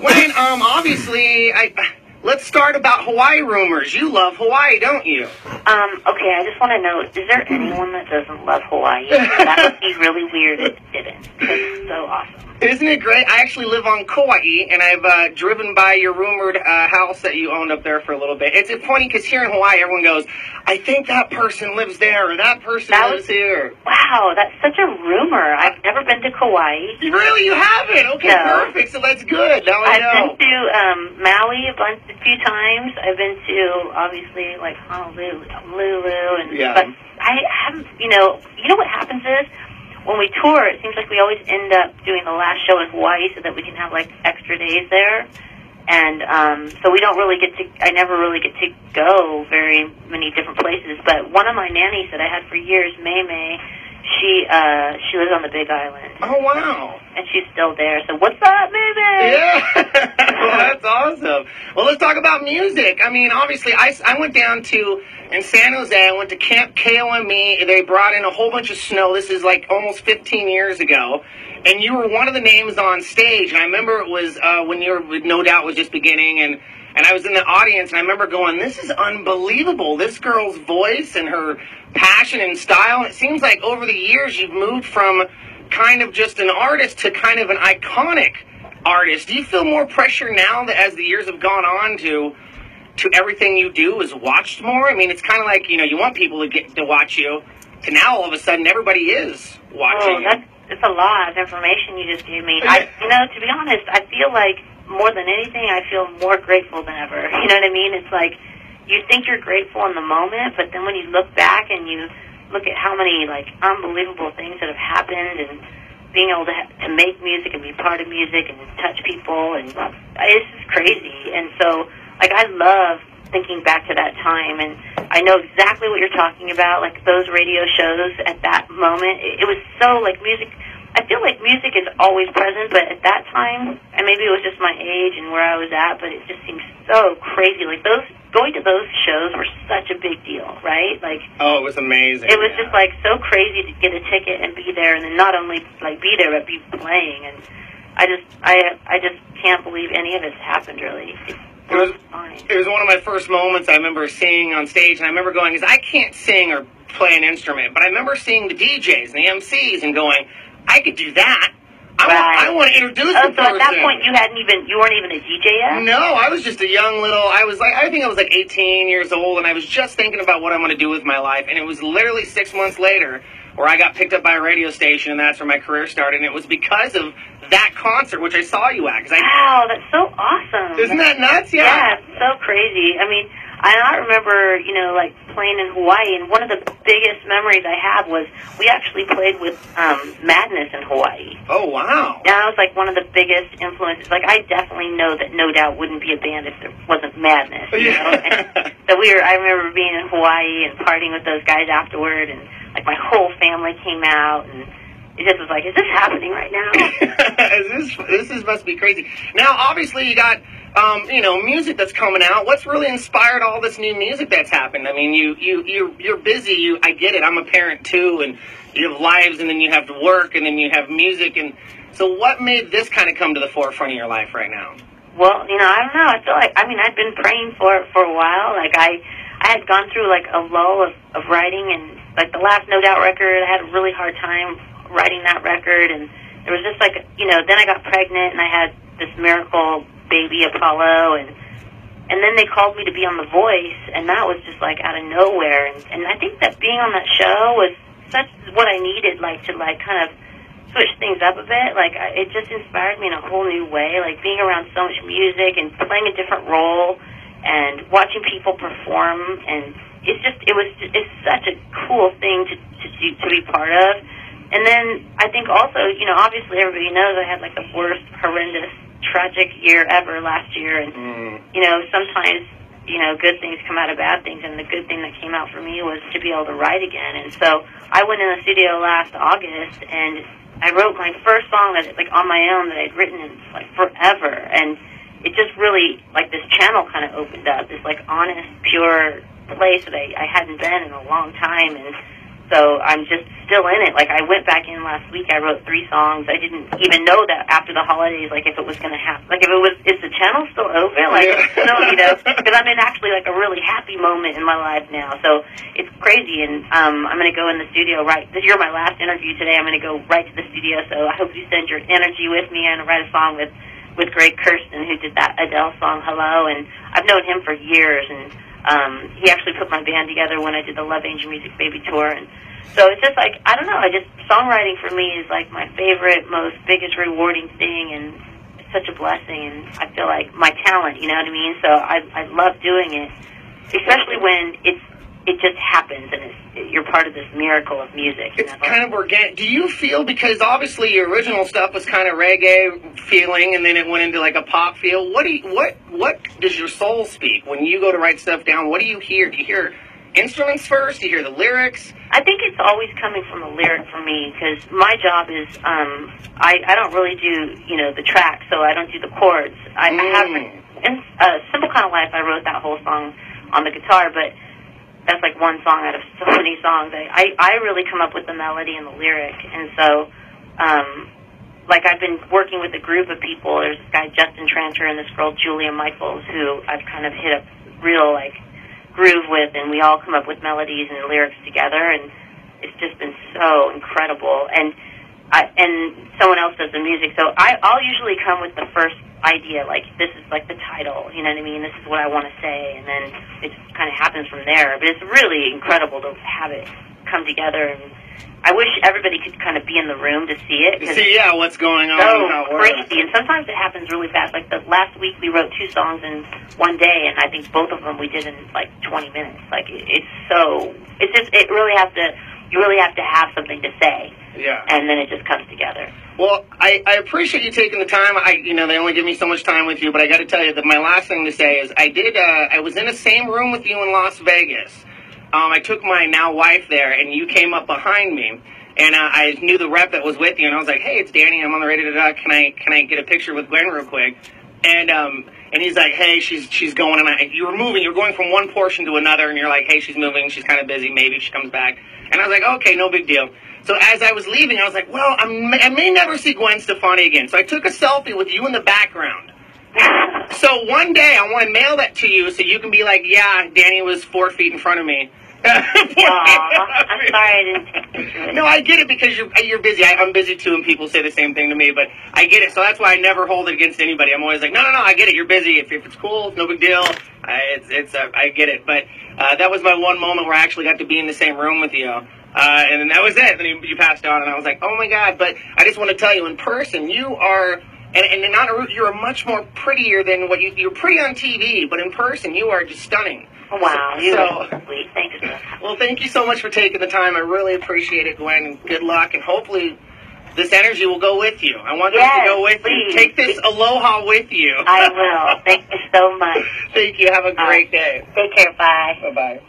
Gwen, obviously, let's start about Hawaii rumors. You love Hawaii, don't you? Okay, I just want to know, is there anyone that doesn't love Hawaii? That would be really weird if it didn't. It's so awesome. Isn't it great? I actually live on Kauai, and I've driven by your rumored house that you owned up there for a little bit. It's funny because here in Hawaii, everyone goes, I think that person lives there, or that person lives here. Wow, that's such a rumor. I've never been to Kauai. Really? You haven't? Okay, no. Perfect. So that's good. Now I know. I've been to Maui a few times. I've been to, obviously, like Honolulu, and but I haven't, you know what happens is, when we tour, it seems like we always end up doing the last show in Hawaii so that we can have, like, extra days there. And so we don't really I never really get to go very many different places. But one of my nannies that I had for years, May, she lives on the Big Island. Oh, wow. And she's still there. So what's up, May? Yeah. Well, that's awesome. Well, let's talk about music. I mean, obviously, I went down to... in San Jose, I went to Camp KOME. They brought in a whole bunch of snow. This is like almost 15 years ago. And you were one of the names on stage. And I remember it was when you were, No Doubt was just beginning. And I was in the audience, and I remember going, this is unbelievable. This girl's voice and her passion and style. And it seems like over the years you've moved from kind of just an artist to kind of an iconic artist. Do you feel more pressure now that as the years have gone on to everything you do is watched more? I mean, it's kind of like, you want people to get to watch you, to now all of a sudden everybody is watching you. That's a lot of information you just gave me. To be honest, I feel like more than anything, I feel more grateful than ever. You know what I mean? It's like, you think you're grateful in the moment, but then when you look back and you look at how many, like, unbelievable things that have happened, and being able to make music and be part of music and touch people, and it's just crazy. And so, like, I love thinking back to that time, and I know exactly what you're talking about, like those radio shows at that moment. It was so, like, music, I feel like music is always present, but at that time, and maybe it was just my age and where I was at, but it just seems so crazy. Like, going to those shows were such a big deal, right? Like, oh, it was amazing. It was just, like, so crazy to get a ticket and be there, and then not only, like, be there, but be playing, and I just can't believe any of it's happened, really. It was one of my first moments I remember seeing on stage, and I remember going, because I can't sing or play an instrument, but I remember seeing the DJs and the MCs and going, I could do that. I want to introduce the person. So at that point you weren't even a DJ yet? No, I was just a young little, I think I was like 18 years old, and I was just thinking about what I'm going to do with my life, and it was literally 6 months later where I got picked up by a radio station, and that's where my career started, and it was because of that concert, which I saw you at. Wow, that's so awesome. Isn't that nuts? Yeah, it's so crazy. I mean, I remember, like, playing in Hawaii, and one of the biggest memories I have was we actually played with Madness in Hawaii. Oh, wow. That was, like, one of the biggest influences. Like, I definitely know that No Doubt wouldn't be a band if there wasn't Madness, you know? And so I remember being in Hawaii and partying with those guys afterward, and, like, my whole family came out, and it just was like, is this happening right now? This must be crazy. Now, obviously, you got, music that's coming out. What's really inspired all this new music that's happened? I mean, you're busy. I get it. I'm a parent, too, and you have lives, and then you have to work, and then you have music. And so what made this kind of come to the forefront of your life right now? Well, I don't know. I feel like, I've been praying for it for a while. Like, I had gone through, like, a lull of writing, and, like, the last No Doubt record, I had a really hard time writing that record, and there was just, like, then I got pregnant, and I had this miracle baby, Apollo, and then they called me to be on The Voice, and that was just, like, out of nowhere, and I think that being on that show was such what I needed, like, to, like, kind of switch things up a bit. Like, it just inspired me in a whole new way, like, being around so much music and playing a different role and watching people perform, and it's such a cool thing to be part of. And then I think also, obviously everybody knows I had, like, the worst, horrendous, tragic year ever last year. And, sometimes, good things come out of bad things. And the good thing that came out for me was to be able to write again. And so I went in the studio last August, and I wrote my first song that, like, on my own that I'd written in, like, forever. And it just really, like, this channel kind of opened up, this, like, honest, pure place that I hadn't been in a long time. And so I'm just still in it. Like, I went back in last week, I wrote 3 songs. I didn't even know that after the holidays, like, if it was going to happen. Like, if it was, it's like, no, you know, because I'm in actually like a really happy moment in my life now. So it's crazy, and I'm going to go in the studio you're my last interview today. I'm going to go right to the studio, so I hope you send your energy with me. I'm going to write a song with Greg Kirsten, who did that Adele song, Hello, and I've known him for years, and he actually put my band together when I did the Love Angel Music Baby Tour, and so it's just like, I don't know, songwriting for me is like my favorite, biggest rewarding thing, and it's such a blessing, and I feel like my talent, you know what I mean? So I love doing it, especially when it just happens, and you're part of this miracle of music. It's kind of organic. Do you feel, because obviously your original stuff was kind of reggae feeling, and then it went into like a pop feel. What does your soul speak when you go to write stuff down? What do you hear? Do you hear instruments first? Do you hear the lyrics? I think it's always coming from the lyric for me, because my job is I don't really do the track, so I don't do the chords. I have in Simple Kind of Life. I wrote that whole song on the guitar, but that's like one song out of so many songs. I really come up with the melody and the lyric, and so like I've been working with a group of people. There's this guy Justin Tranter and this girl Julia Michaels, who I've kind of hit a real like groove with, and we all come up with melodies and lyrics together, and it's just been so incredible. And someone else does the music, so I'll usually come with the first idea, like this is like the title, you know what I mean? This is what I want to say, and then it just kind of happens from there. But it's really incredible to have it come together, and I wish everybody could kind of be in the room to see it. See, what's going on. So crazy, and sometimes it happens really fast. Like the last week, we wrote 2 songs in one day, and I think both of them we did in like 20 minutes. Like you really have to have something to say. Yeah. And then it just comes together. Well, I appreciate you taking the time. They only give me so much time with you, but I got to tell you that my last thing to say is I was in the same room with you in Las Vegas. I took my now wife there, and you came up behind me, and I knew the rep that was with you, and I was like, hey, it's Danny, I'm on the radio, can I get a picture with Gwen real quick? And he's like, hey, she's going, and you were moving, you're going from one portion to another, and you're like, hey, she's moving, she's kind of busy, maybe she comes back. And I was like, okay, no big deal. So as I was leaving, I was like, well, I may never see Gwen Stefani again. So I took a selfie with you in the background. So one day I want to mail that to you so you can be like, yeah, Danny was 4 feet in front of me. I'm sorry I didn't take a picture. No, I get it, because you're busy. I'm busy too, and people say the same thing to me, but I get it. So that's why I never hold it against anybody. I'm always like, no, I get it. You're busy. If it's cool, it's no big deal. I get it. But that was my one moment where I actually got to be in the same room with you. And then that was it. Then you passed on, and I was like, oh my God. But I just want to tell you, in person, you are, you're much more prettier than what you're pretty on TV, but in person, you are just stunning. Oh, wow, so sweet. Thanks. Well, thank you so much for taking the time. I really appreciate it, Gwen, and good luck, and hopefully this energy will go with you. I want this to go with you. Take this aloha with you. I will. Thank you so much. Thank you. Have a great day. Take care. Bye. Bye-bye.